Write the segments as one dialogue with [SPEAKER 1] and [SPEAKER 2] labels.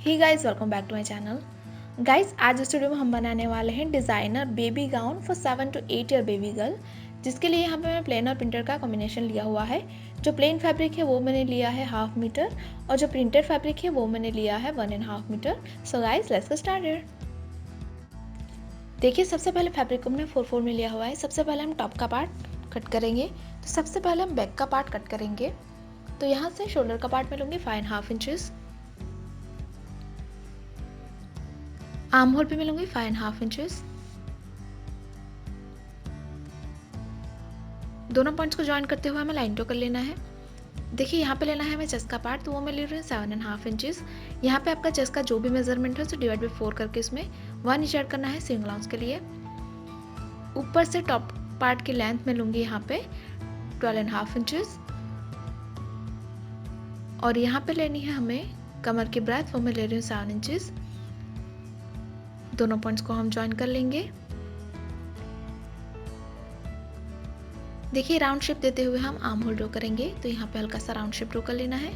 [SPEAKER 1] Hey guys, welcome back to my channel. Guys, आज इस video में हम बनाने वाले हैं designer baby gown for 7 to 8 year baby girl, जिसके लिए यहाँ पे मैं प्लेन और प्रिंटेड का कॉम्बिनेशन लिया हुआ है। जो प्लेन फैब्रिक है वो मैंने लिया है 1/2 मीटर और जो प्रिंटेड फैब्रिक है वो मैंने लिया है 1.5 metre. So guys, let's get started. देखिए, सबसे पहले फैब्रिक को हमने 4/4 में लिया हुआ है। सबसे पहले हम टॉप का पार्ट कट करेंगे। तो सबसे पहले हम बैक का पार्ट कट करेंगे। तो यहाँ से शोल्डर का पार्ट मैं लूँगी 5.5 इंचेस। आर्म होल पे मैं लूँगी 5.5 इंचेस। दोनों पॉइंट्स को ज्वाइन करते हुए हमें लाइन ड्रॉ कर लेना है। देखिए, यहाँ पे लेना है हमें चेस्ट का पार्ट, तो वो मैं ले रही हूँ 7.5 इंचेस। यहाँ पे आपका चेस्ट का जो भी मेजरमेंट है उसे डिवाइड बाई 4 करके इसमें 1 इंच ऐड करना है सिंगल आउंस के लिए। ऊपर से टॉप पार्ट की लेंथ में लूँगी यहाँ पे 12.5 इंचेस और यहाँ पे लेनी है हमें कमर की ब्रेथ, वो मैं ले रही हूँ 7 इंचेस। दोनों पॉइंट्स को हम ज्वाइन कर लेंगे। देखिए, राउंड शेप देते हुए हम आर्म होल ड्रॉ करेंगे। तो यहाँ पे हल्का सा राउंड शेप ड्रॉ कर लेना है।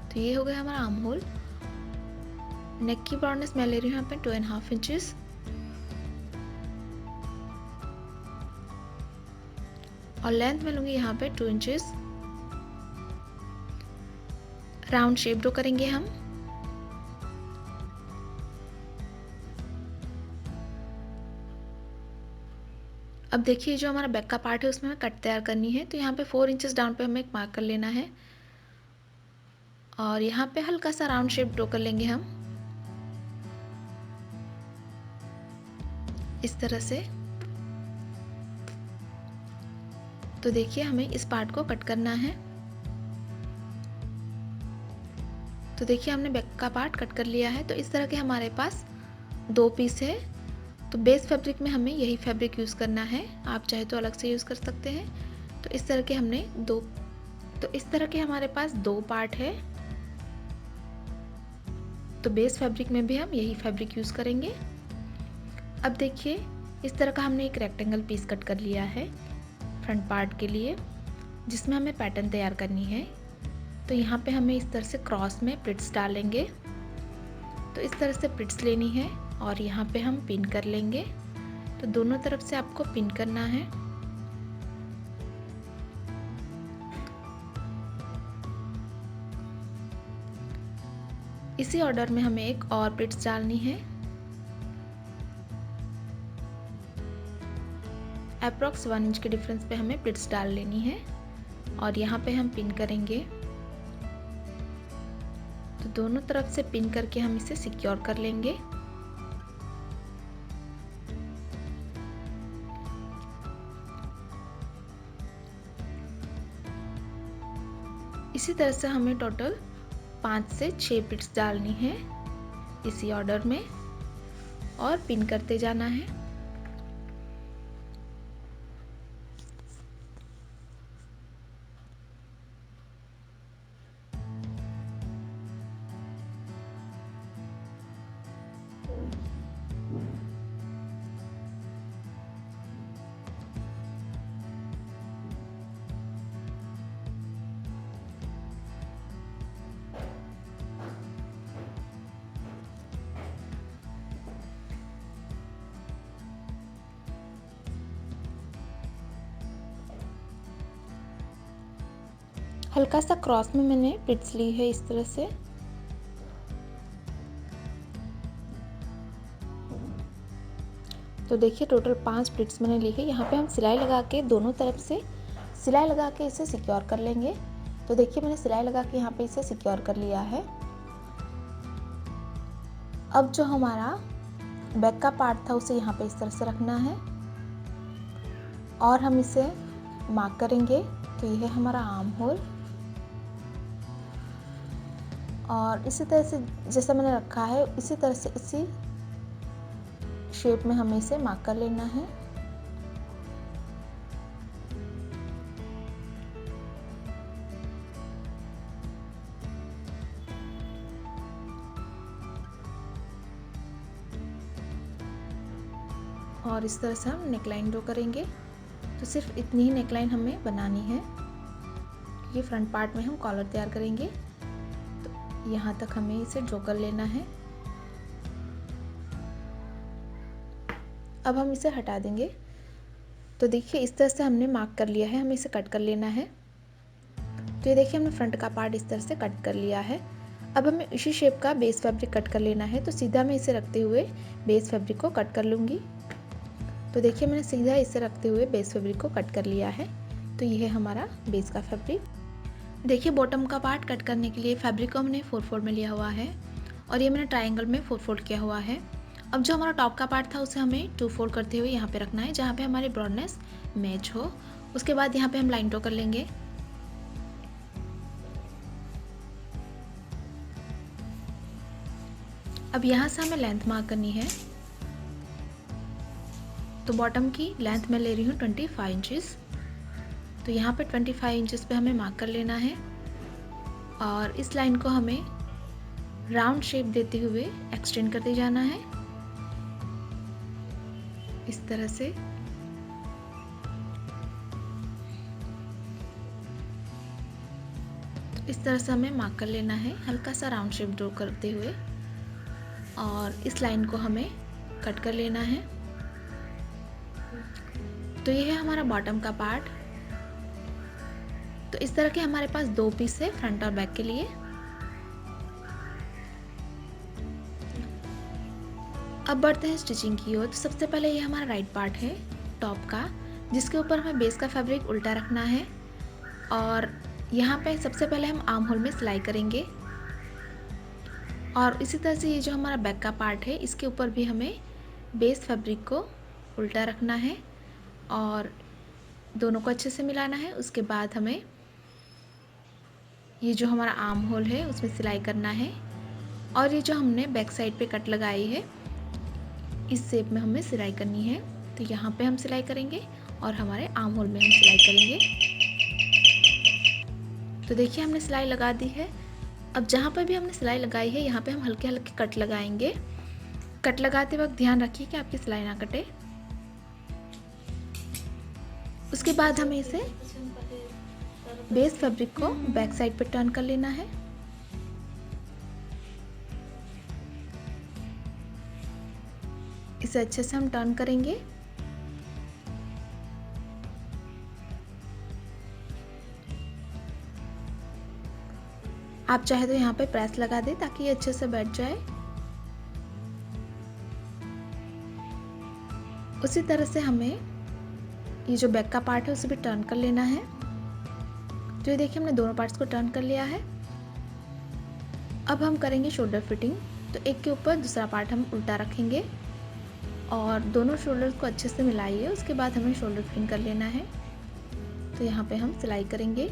[SPEAKER 1] तो ये हो गया हमारा आर्म होल। नेक की ब्रॉडनेस मैं ले रही हूँ यहाँ पे 2.5 इंचेस और लेंथ में लूंगी यहाँ पे 2 इंचेस। राउंड शेप ड्रॉ करेंगे हम। अब देखिए, जो हमारा बैक का पार्ट है उसमें हमें कट तैयार करनी है। तो यहाँ पे 4 इंचेस डाउन पे हमें एक मार्क कर लेना है और यहाँ पे हल्का सा राउंड शेप ड्रॉ कर लेंगे हम इस तरह से। तो देखिए, हमें इस पार्ट को कट करना है। तो देखिए, हमने बैक का पार्ट कट कर लिया है। तो इस तरह के हमारे पास 2 पीस है। तो बेस फैब्रिक में हमें यही फैब्रिक यूज़ करना है, आप चाहे तो अलग से यूज़ कर सकते हैं। तो इस तरह के हमने इस तरह के हमारे पास 2 पार्ट है। तो बेस फैब्रिक में भी हम यही फैब्रिक यूज़ करेंगे। अब देखिए, इस तरह का हमने एक रेक्टेंगल पीस कट कर लिया है फ्रंट पार्ट के लिए, जिसमें हमें पैटर्न तैयार करनी है। तो यहाँ पे हमें इस तरह से क्रॉस में प्लिट्स डालेंगे। तो इस तरह से प्लिट्स लेनी है और यहाँ पे हम पिन कर लेंगे। तो दोनों तरफ से आपको पिन करना है। इसी ऑर्डर में हमें एक और प्लिट्स डालनी है। अप्रॉक्स 1 इंच के डिफरेंस पे हमें प्लिट्स डाल लेनी है और यहाँ पे हम पिन करेंगे। तो दोनों तरफ से पिन करके हम इसे सिक्योर कर लेंगे। इसी तरह से हमें टोटल 5 से 6 प्लिट्स डालनी है इसी ऑर्डर में और पिन करते जाना है। हल्का सा क्रॉस में मैंने प्लिट्स ली है इस तरह से। तो देखिए, टोटल 5 प्लिट्स मैंने ली है। यहाँ पे हम सिलाई लगा के दोनों तरफ से सिलाई लगा के इसे सिक्योर कर लेंगे। तो देखिए, मैंने सिलाई लगा के यहाँ पे इसे सिक्योर कर लिया है। अब जो हमारा बैक का पार्ट था उसे यहाँ पे इस तरह से रखना है और हम इसे मार्क करेंगे। तो ये है हमारा आर्म होल और इसी तरह से जैसा मैंने रखा है इसी तरह से इसी शेप में हमें इसे मार्क कर लेना है। और इस तरह से हम नेकलाइन ड्रॉ करेंगे। तो सिर्फ इतनी ही नेकलाइन हमें बनानी है। ये फ्रंट पार्ट में हम कॉलर तैयार करेंगे। तो यहाँ तक हमें इसे ड्रॉ कर लेना है। अब हम इसे हटा देंगे। तो देखिए इस तरह से हमने मार्क कर लिया है, हमें इसे कट कर लेना है। तो ये देखिए हमने फ्रंट का पार्ट इस तरह से कट कर लिया है। अब हमें इसी शेप का बेस फैब्रिक कट कर लेना है। तो सीधा मैं इसे रखते हुए बेस फैब्रिक को कट कर लूँगी। तो देखिए मैंने सीधा इसे रखते हुए बेस फैब्रिक को कट कर लिया है। तो ये है हमारा बेस का फैब्रिक। देखिए बॉटम का पार्ट कट करने के लिए फैब्रिक को हमने 4 फोल्ड में लिया हुआ है और ये मैंने ट्रायंगल में 4 फोल्ड किया हुआ है। अब जो हमारा टॉप का पार्ट था उसे हमें 2 फोल्ड करते हुए यहाँ पे रखना है, जहाँ पे हमारी ब्रॉडनेस मैच हो। उसके बाद यहाँ पे हम लाइन ड्रॉ कर लेंगे। अब यहाँ से हमें लेंथ मार्क करनी है। तो बॉटम की लेंथ मैं ले रही हूँ 25 इंचेस। तो यहाँ पे 25 इंचेस पे हमें मार्क कर लेना है और इस लाइन को हमें राउंड शेप देते हुए एक्सटेंड करते जाना है इस तरह से। तो इस तरह से हमें मार्क कर लेना है, हल्का सा राउंड शेप ड्रॉ करते हुए, और इस लाइन को हमें कट कर लेना है। तो ये है हमारा बॉटम का पार्ट। तो इस तरह के हमारे पास 2 पीस है फ्रंट और बैक के लिए। अब बढ़ते हैं स्टिचिंग की ओर। तो सबसे पहले ये हमारा राइट पार्ट है टॉप का, जिसके ऊपर हमें बेस का फैब्रिक उल्टा रखना है और यहाँ पे सबसे पहले हम आर्म होल में सिलाई करेंगे। और इसी तरह से ये जो हमारा बैक का पार्ट है इसके ऊपर भी हमें बेस फैब्रिक को उल्टा रखना है और दोनों को अच्छे से मिलाना है। उसके बाद हमें ये जो हमारा आर्म होल है उसमें सिलाई करना है और ये जो हमने बैक साइड पे कट लगाई है इस शेप में हमें सिलाई करनी है। तो यहाँ पे हम सिलाई करेंगे और हमारे आर्म होल में हम सिलाई करेंगे। तो देखिए हमने सिलाई लगा दी है। अब जहाँ पर भी हमने सिलाई लगाई है यहाँ पे हम हल्के हल्के कट लगाएंगे। कट लगाते वक्त ध्यान रखिए कि आपकी सिलाई ना कटे। उसके बाद हमें इसे बेस फैब्रिक को बैक साइड पर टर्न कर लेना है। इसे अच्छे से हम टर्न करेंगे। आप चाहे तो यहाँ पे प्रेस लगा दें ताकि ये अच्छे से बैठ जाए। उसी तरह से हमें ये जो बैक का पार्ट है उसे भी टर्न कर लेना है। तो ये देखिए हमने दोनों पार्ट्स को टर्न कर लिया है। अब हम करेंगे शोल्डर फिटिंग। तो एक के ऊपर दूसरा पार्ट हम उल्टा रखेंगे और दोनों शोल्डर्स को अच्छे से मिलाइए। उसके बाद हमें शोल्डर फिटिंग कर लेना है। तो यहाँ पे हम सिलाई करेंगे।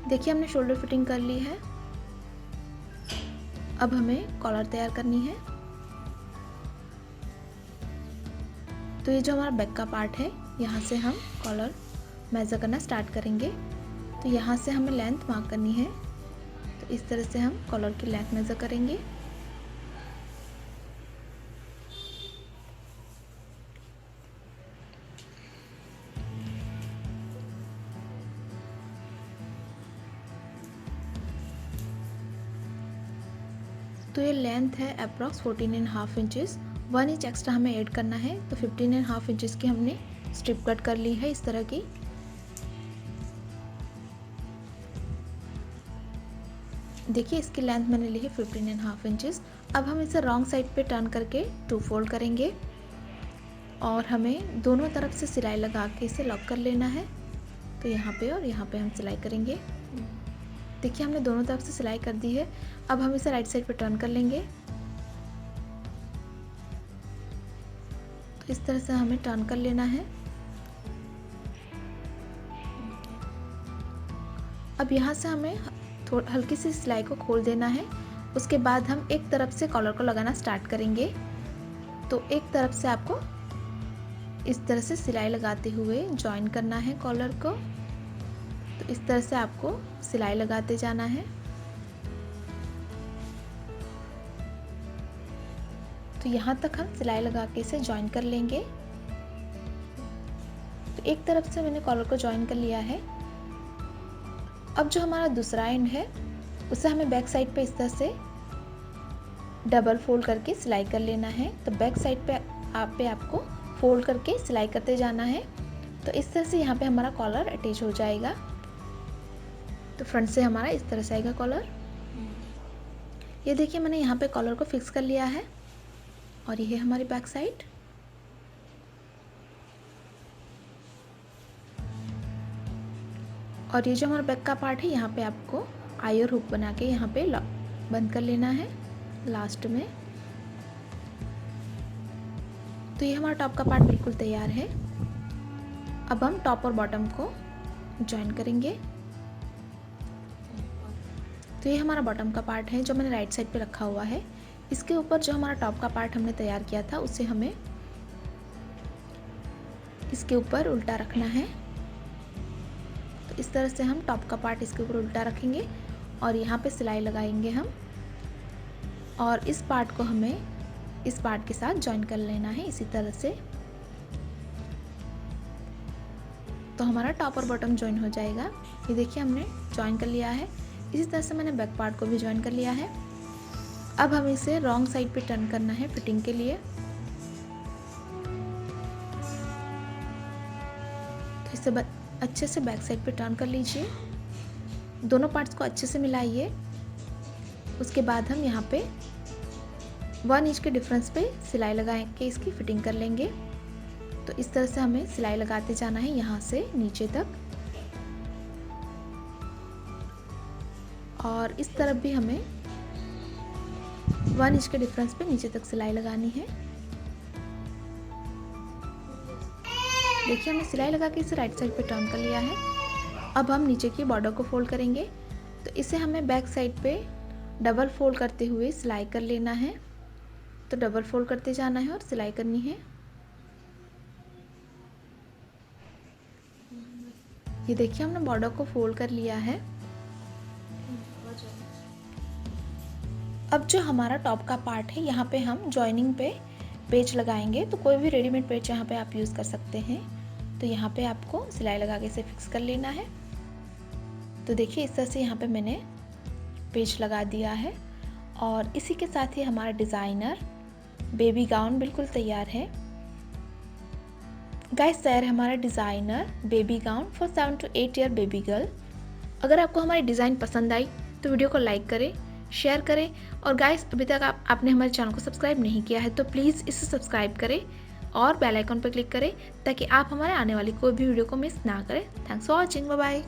[SPEAKER 1] देखिए हमने शोल्डर फिटिंग कर ली है। अब हमें कॉलर तैयार करनी है। तो ये जो हमारा बैक का पार्ट है यहाँ से हम कॉलर मेज़र करना स्टार्ट करेंगे। तो यहाँ से हमें लेंथ मार्क करनी है। तो इस तरह से हम कॉलर की लेंथ मेज़र करेंगे। तो ये लेंथ है अप्रॉक्स 14.5 इंचेस। 1 इंच एक्स्ट्रा हमें ऐड करना है। तो 15.5 इंचेस की हमने स्ट्रिप कट कर ली है इस तरह की। देखिए इसकी लेंथ मैंने ली है 15.5 इंचेस। अब हम इसे रॉन्ग साइड पे टर्न करके 2 फोल्ड करेंगे और हमें दोनों तरफ से सिलाई लगा के इसे लॉक कर लेना है। तो यहाँ पे और यहाँ पे हम सिलाई करेंगे। देखिए हमने दोनों तरफ से सिलाई कर दी है। अब हम इसे राइट साइड पे टर्न कर लेंगे। तो इस तरह से हमें टर्न कर लेना है। अब यहाँ से हमें हल्की सी सिलाई को खोल देना है। उसके बाद हम एक तरफ से कॉलर को लगाना स्टार्ट करेंगे। तो एक तरफ से आपको इस तरह से सिलाई लगाते हुए जॉइन करना है कॉलर को। तो इस तरह से आपको सिलाई लगाते जाना है। तो यहाँ तक हम सिलाई लगा के इसे जॉइन कर लेंगे। तो एक तरफ से मैंने कॉलर को जॉइन कर लिया है। अब जो हमारा दूसरा एंड है उसे हमें बैक साइड पे इस तरह से डबल फोल्ड करके सिलाई कर लेना है। तो बैक साइड पे आपको फोल्ड करके सिलाई करते जाना है। तो इस तरह से यहाँ पे हमारा कॉलर अटैच हो जाएगा। तो फ्रंट से हमारा इस तरह से आएगा कॉलर। ये देखिए मैंने यहाँ पे कॉलर को फिक्स कर लिया है और ये है हमारी बैक साइड। और ये जो हमारा बैक का पार्ट है यहाँ पे आपको आई और हुक बना के यहाँ पे बंद कर लेना है लास्ट में। तो ये हमारा टॉप का पार्ट बिल्कुल तैयार है। अब हम टॉप और बॉटम को जॉइन करेंगे। तो ये हमारा बॉटम का पार्ट है जो मैंने राइट साइड पे रखा हुआ है। इसके ऊपर जो हमारा टॉप का पार्ट हमने तैयार किया था उसे हमें इसके ऊपर उल्टा रखना है। तो इस तरह से हम टॉप का पार्ट इसके ऊपर उल्टा रखेंगे और यहाँ पे सिलाई लगाएंगे हम, और इस पार्ट को हमें इस पार्ट के साथ जॉइन कर लेना है इसी तरह से। तो हमारा टॉप और बॉटम जॉइन हो जाएगा। ये देखिए हमने जॉइन कर लिया है। इसी तरह से मैंने बैक पार्ट को भी जॉइन कर लिया है। अब हमें इसे रॉन्ग साइड पे टर्न करना है फिटिंग के लिए। तो इसे अच्छे से बैक साइड पे टर्न कर लीजिए, दोनों पार्ट्स को अच्छे से मिलाइए। उसके बाद हम यहाँ पे 1 इंच के डिफरेंस पे सिलाई लगा के इसकी फिटिंग कर लेंगे। तो इस तरह से हमें सिलाई लगाते जाना है यहाँ से नीचे तक, और इस तरफ भी हमें 1 इंच के डिफरेंस पे नीचे तक सिलाई लगानी है। देखिए हमने सिलाई लगा के इसे राइट साइड पे टर्न कर लिया है। अब हम नीचे की बॉर्डर को फोल्ड करेंगे। तो इसे हमें बैक साइड पे डबल फोल्ड करते हुए सिलाई कर लेना है। तो डबल फोल्ड करते जाना है और सिलाई करनी है। ये देखिए हमने बॉर्डर को फोल्ड कर लिया है। अब जो हमारा टॉप का पार्ट है यहाँ पे हम जॉइनिंग पे पेच लगाएंगे। तो कोई भी रेडीमेड पेच यहाँ पे आप यूज़ कर सकते हैं। तो यहाँ पे आपको सिलाई लगा के इसे फिक्स कर लेना है। तो देखिए इस तरह से यहाँ पे मैंने पेच लगा दिया है, और इसी के साथ ही हमारा डिज़ाइनर बेबी गाउन बिल्कुल तैयार है। गाइस तैयार है हमारा designer baby gown for 7 to 8 year baby girl. अगर आपको हमारी डिज़ाइन पसंद आई तो वीडियो को लाइक करें, शेयर करें, और गाइस अभी तक आपने हमारे चैनल को सब्सक्राइब नहीं किया है तो प्लीज़ इसे सब्सक्राइब करें और बेल आइकन पर क्लिक करें ताकि आप हमारे आने वाली कोई भी वीडियो को मिस ना करें। Thanks for watching, bye bye.